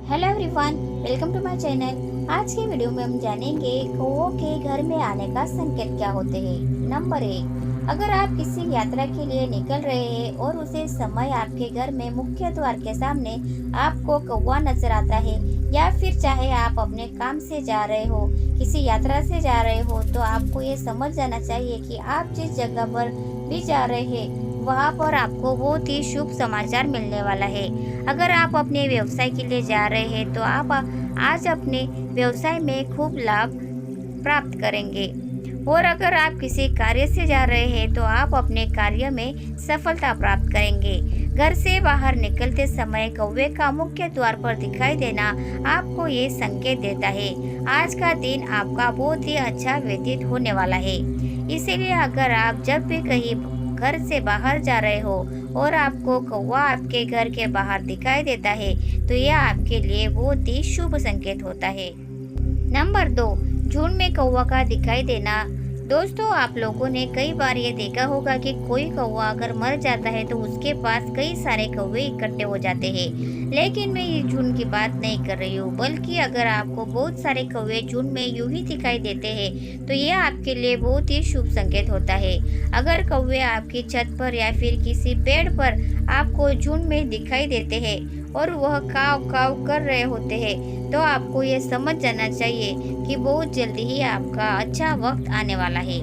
Hello everyone, welcome to my channel. आज की video में हम जानेंगे कौवों के घर में आने का संकेत क्या होते हैं। नंबर 1, अगर आप किसी यात्रा के लिए निकल रहे हैं और उसे समय आपके घर में मुख्य द्वार के सामने आपको कौवा नजर आता है, या फिर चाहे आप अपने काम से जा रहे हो, किसी यात्रा से जा रहे हो, तो आपको ये समझ जाना चाहिए कि आप जिस जगह पर भी जा रहे हैं वहाँ पर आपको बहुत ही शुभ समाचार मिलने वाला है। अगर आप अपने व्यवसाय के लिए जा रहे हैं तो आप आज अपने व्यवसाय में खूब लाभ प्राप्त करेंगे। और अगर आप किसी कार्य से जा रहे हैं तो आप अपने कार्य में सफलता प्राप्त करेंगे। घर से बाहर निकलते समय कौवे का मुख्य द्वार पर दिखाई देना आपको ये संकेत देता है आज का दिन आपका बहुत ही अच्छा व्यतीत होने वाला है। इसीलिए अगर आप जब भी कहीं घर से बाहर जा रहे हो और आपको कौवा आपके घर के बाहर दिखाई देता है तो यह आपके लिए बहुत ही शुभ संकेत होता है। नंबर 2, झुंड में कौवा का दिखाई देना। दोस्तों, आप लोगों ने कई बार ये देखा होगा कि कोई कौवा अगर मर जाता है तो उसके पास कई सारे कौवे इकट्ठे हो जाते हैं। लेकिन मैं ये झुंड की बात नहीं कर रही हूँ, बल्कि अगर आपको बहुत सारे कौवे झुंड में यूं ही दिखाई देते हैं तो ये आपके लिए बहुत ही शुभ संकेत होता है। अगर कौवे आपकी छत पर या फिर किसी पेड़ पर आपको झुंड में दिखाई देते हैं और वह काव काव कर रहे होते हैं तो आपको ये समझ जाना चाहिए कि बहुत जल्दी ही आपका अच्छा वक्त आने वाला है।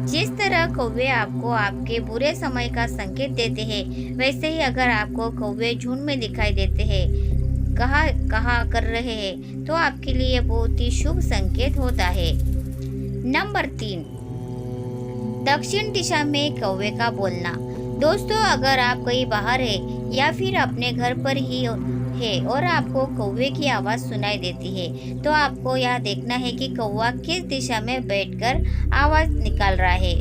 जिस तरह कौवे आपको आपके बुरे समय का संकेत देते हैं, वैसे ही अगर आपको कौवे झुंड में दिखाई देते हैं कहा कहा कर रहे हैं तो आपके लिए बहुत ही शुभ संकेत होता है। नंबर 3, दक्षिण दिशा में कौवे का बोलना। दोस्तों, अगर आप कहीं बाहर है या फिर अपने घर पर ही है और आपको कौवे की आवाज़ सुनाई देती है तो आपको यह देखना है कि कौवा किस दिशा में बैठकर आवाज़ निकाल रहा है।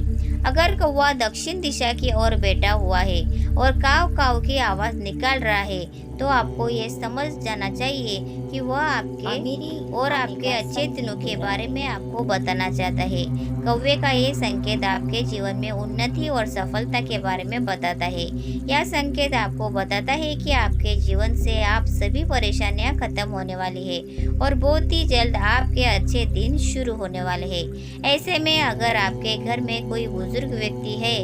अगर कौवा दक्षिण दिशा की ओर बैठा हुआ है और काव काव की आवाज़ निकाल रहा है तो आपको ये समझ जाना चाहिए कि वह आपके और आपके अच्छे दिनों के बारे में आपको बताना चाहता है। कौवे का ये संकेत आपके जीवन में उन्नति और सफलता के बारे में बताता है। यह संकेत आपको बताता है कि आपके जीवन से आप सभी परेशानियां खत्म होने वाली है और बहुत ही जल्द आपके अच्छे दिन शुरू होने वाले हैं। ऐसे में अगर आपके घर में कोई बुजुर्ग व्यक्ति है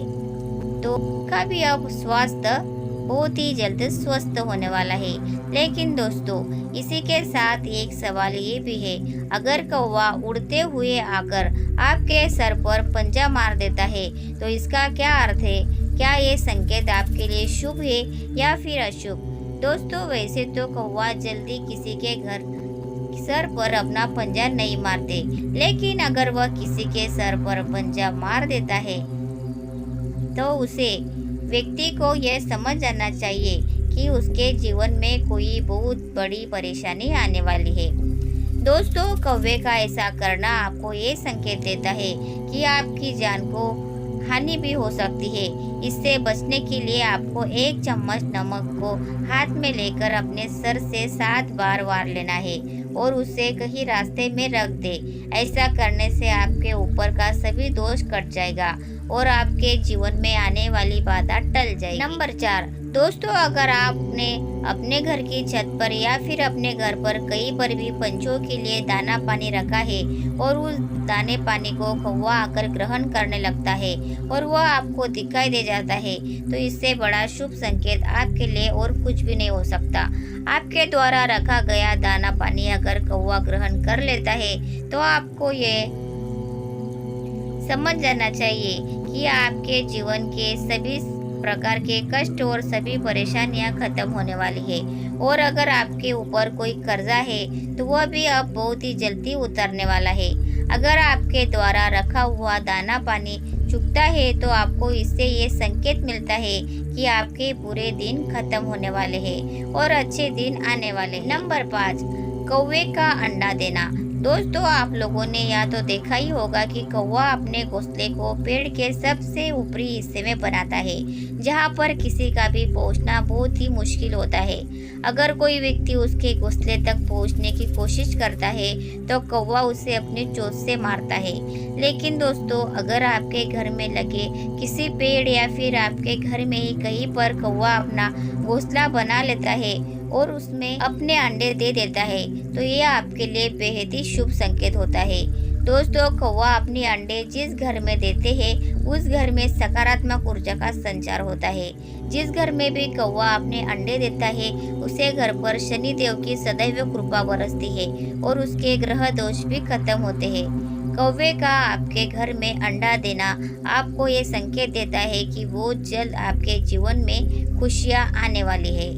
तो का भी अब स्वास्थ्य बहुत ही जल्द स्वस्थ होने वाला है। लेकिन दोस्तों, इसी के साथ एक सवाल ये भी है, अगर कौवा उड़ते हुए आकर आपके सर पर पंजा मार देता है तो इसका क्या अर्थ है? क्या ये संकेत आपके लिए शुभ है या फिर अशुभ? दोस्तों, वैसे तो कौवा जल्दी किसी के घर सर पर अपना पंजा नहीं मारते, लेकिन अगर वह किसी के सर पर पंजा मार देता है तो उसे व्यक्ति को यह समझ जाना चाहिए कि उसके जीवन में कोई बहुत बड़ी परेशानी आने वाली है। दोस्तों, कौवे का ऐसा करना आपको ये संकेत देता है कि आपकी जान को हानि भी हो सकती है। इससे बचने के लिए आपको 1 चम्मच नमक को हाथ में लेकर अपने सर से 7 बार वार लेना है और उसे कहीं रास्ते में रख दे। ऐसा करने से आपके ऊपर का सभी दोष कट जाएगा और आपके जीवन में आने वाली बाधा टल जाएगी। नंबर 4, दोस्तों, अगर आपने अपने घर की छत पर या फिर अपने घर पर कहीं पर भी पंछियों के लिए दाना पानी रखा है और उस दाने पानी को कौवा आकर ग्रहण करने लगता है और वह आपको दिखाई दे जाता है तो इससे बड़ा शुभ संकेत आपके लिए और कुछ भी नहीं हो सकता। आपके द्वारा रखा गया दाना पानी अगर कौवा ग्रहण कर लेता है तो आपको ये समझ जाना चाहिए कि आपके जीवन के सभी प्रकार के कष्ट और सभी परेशानियां खत्म होने वाली है। और अगर आपके ऊपर कोई कर्जा है तो वह भी अब बहुत ही जल्दी उतरने वाला है। अगर आपके द्वारा रखा हुआ दाना पानी चुकता है तो आपको इससे ये संकेत मिलता है कि आपके बुरे दिन खत्म होने वाले हैं और अच्छे दिन आने वाले हैं। नंबर 5, कौवे का अंडा देना। दोस्तों, आप लोगों ने या तो देखा ही होगा कि कौवा अपने घोंसले को पेड़ के सबसे ऊपरी हिस्से में बनाता है, जहां पर किसी का भी पहुंचना बहुत ही मुश्किल होता है। अगर कोई व्यक्ति उसके घोंसले तक पहुंचने की कोशिश करता है तो कौवा उसे अपनी चोंच से मारता है। लेकिन दोस्तों, अगर आपके घर में लगे किसी पेड़ या फिर आपके घर में ही कहीं पर कौवा अपना घोंसला बना लेता है और उसमें अपने अंडे दे देता है तो ये आपके लिए बेहद ही शुभ संकेत होता है। दोस्तों, कौवा अपने अंडे जिस घर में देते हैं उस घर में सकारात्मक ऊर्जा का संचार होता है। जिस घर में भी कौवा अपने अंडे देता है उसे घर पर शनि देव की सदैव कृपा बरसती है और उसके ग्रह दोष भी खत्म होते हैं। कौवे का आपके घर में अंडा देना आपको ये संकेत देता है कि वो जल्द आपके जीवन में खुशियाँ आने वाली है।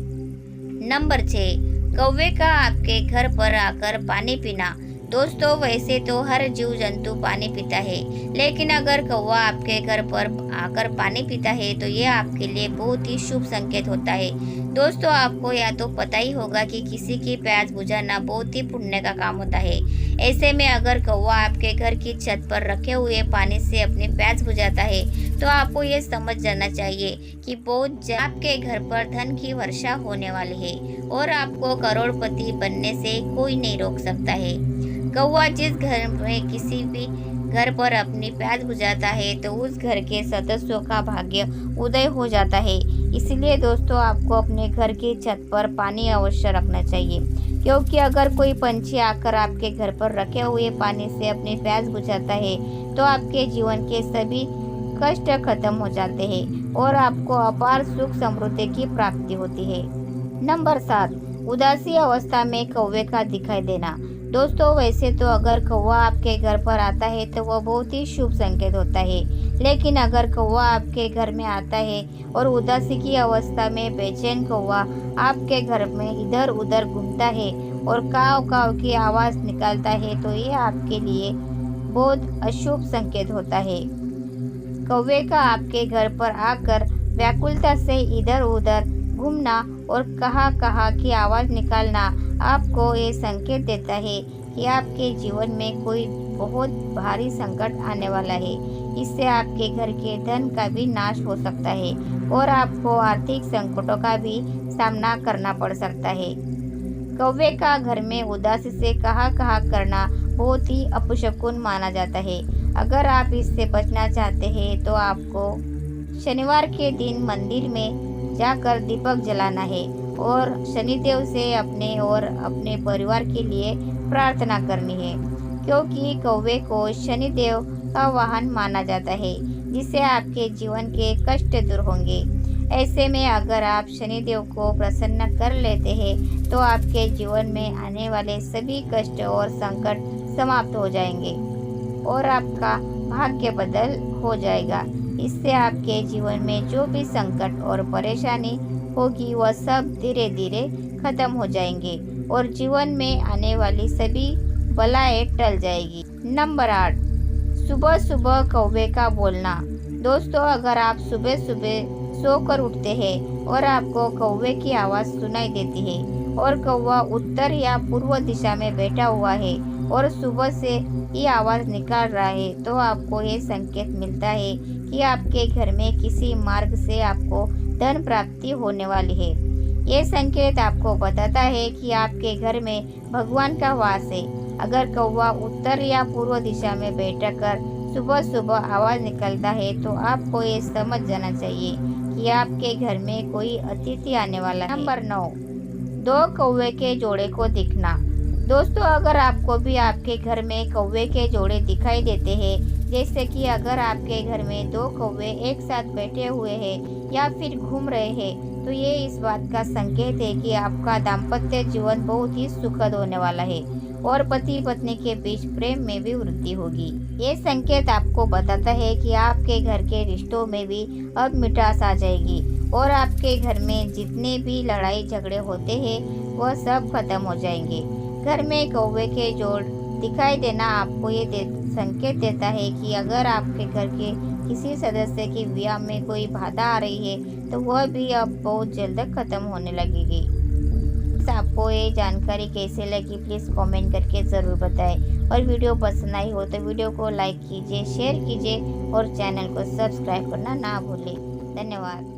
नंबर 6, कौवे का आपके घर पर आकर पानी पीना। दोस्तों, वैसे तो हर जीव जंतु पानी पीता है, लेकिन अगर कौवा आपके घर पर आकर पानी पीता है तो ये आपके लिए बहुत ही शुभ संकेत होता है। दोस्तों, आपको या तो पता ही होगा कि किसी की प्यास बुझाना बहुत ही पुण्य का काम होता है। ऐसे में अगर कौवा आपके घर की छत पर रखे हुए पानी से अपनी प्यास बुझाता है तो आपको ये समझ जाना चाहिए कि बहुत जल्द आपके घर पर धन की वर्षा होने वाली है और आपको करोड़पति बनने से कोई नहीं रोक सकता है। कौवा जिस घर में किसी भी घर पर अपनी प्यास बुझाता है तो उस घर के सदस्यों का भाग्य उदय हो जाता है। इसलिए दोस्तों, आपको अपने घर की छत पर पानी अवश्य रखना चाहिए, क्योंकि अगर कोई पंछी आकर आपके घर पर रखे हुए पानी से अपनी प्यास बुझाता है तो आपके जीवन के सभी कष्ट खत्म हो जाते हैं और आपको अपार सुख समृद्धि की प्राप्ति होती है। नंबर 7, उदासी अवस्था में कौवे का दिखाई देना। दोस्तों, वैसे तो अगर कौवा आपके घर पर आता है तो वह बहुत ही शुभ संकेत होता है, लेकिन अगर कौवा आपके घर में आता है और उदासी की अवस्था में बेचैन कौवा आपके घर में इधर उधर घूमता है और काव काव की आवाज़ निकालता है तो ये आपके लिए बहुत अशुभ संकेत होता है। कौवे का आपके घर पर आकर व्याकुलता से इधर उधर घूमना और कहा की आवाज़ निकालना आपको ये संकेत देता है कि आपके जीवन में कोई बहुत भारी संकट आने वाला है। इससे आपके घर के धन का भी नाश हो सकता है और आपको आर्थिक संकटों का भी सामना करना पड़ सकता है। कौवे का घर में उदासी से कहा करना बहुत ही अपशकुन माना जाता है। अगर आप इससे बचना चाहते हैं तो आपको शनिवार के दिन मंदिर में जाकर दीपक जलाना है और शनिदेव से अपने और अपने परिवार के लिए प्रार्थना करनी है, क्योंकि कौवे को शनिदेव का वाहन माना जाता है, जिससे आपके जीवन के कष्ट दूर होंगे। ऐसे में अगर आप शनिदेव को प्रसन्न कर लेते हैं तो आपके जीवन में आने वाले सभी कष्ट और संकट समाप्त हो जाएंगे और आपका भाग्य बदल हो जाएगा। इससे आपके जीवन में जो भी संकट और परेशानी होगी वह सब धीरे धीरे खत्म हो जाएंगे और जीवन में आने वाली सभी बलाएं टल जाएगी। नंबर 8, सुबह सुबह कौवे का बोलना। दोस्तों, अगर आप सुबह सुबह सोकर उठते हैं और आपको कौवे की आवाज़ सुनाई देती है और कौवा उत्तर या पूर्व दिशा में बैठा हुआ है और सुबह से ये आवाज़ निकाल रहा है तो आपको ये संकेत मिलता है कि आपके घर में किसी मार्ग से आपको धन प्राप्ति होने वाली है। ये संकेत आपको बताता है कि आपके घर में भगवान का वास है। अगर कौवा उत्तर या पूर्व दिशा में बैठकर सुबह सुबह आवाज़ निकलता है तो आपको ये समझ जाना चाहिए कि आपके घर में कोई अतिथि आने वाला है। नंबर 9, 2 कौवे के जोड़े को दिखना। दोस्तों, अगर आपको भी आपके घर में कौवे के जोड़े दिखाई देते हैं, जैसे कि अगर आपके घर में 2 कौवे एक साथ बैठे हुए हैं या फिर घूम रहे हैं तो ये इस बात का संकेत है कि आपका दाम्पत्य जीवन बहुत ही सुखद होने वाला है और पति पत्नी के बीच प्रेम में भी वृद्धि होगी। ये संकेत आपको बताता है कि आपके घर के रिश्तों में भी अब मिठास आ जाएगी और आपके घर में जितने भी लड़ाई झगड़े होते हैं वह सब खत्म हो जाएंगे। घर में कौवे के जोड़ दिखाई देना आपको ये संकेत देता है कि अगर आपके घर के किसी सदस्य की विवाह में कोई बाधा आ रही है तो वह भी अब बहुत जल्द खत्म होने लगेगी। आपको ये जानकारी कैसे लगी प्लीज़ कमेंट करके ज़रूर बताएं और वीडियो पसंद आई हो तो वीडियो को लाइक कीजिए, शेयर कीजिए और चैनल को सब्सक्राइब करना ना भूलें। धन्यवाद।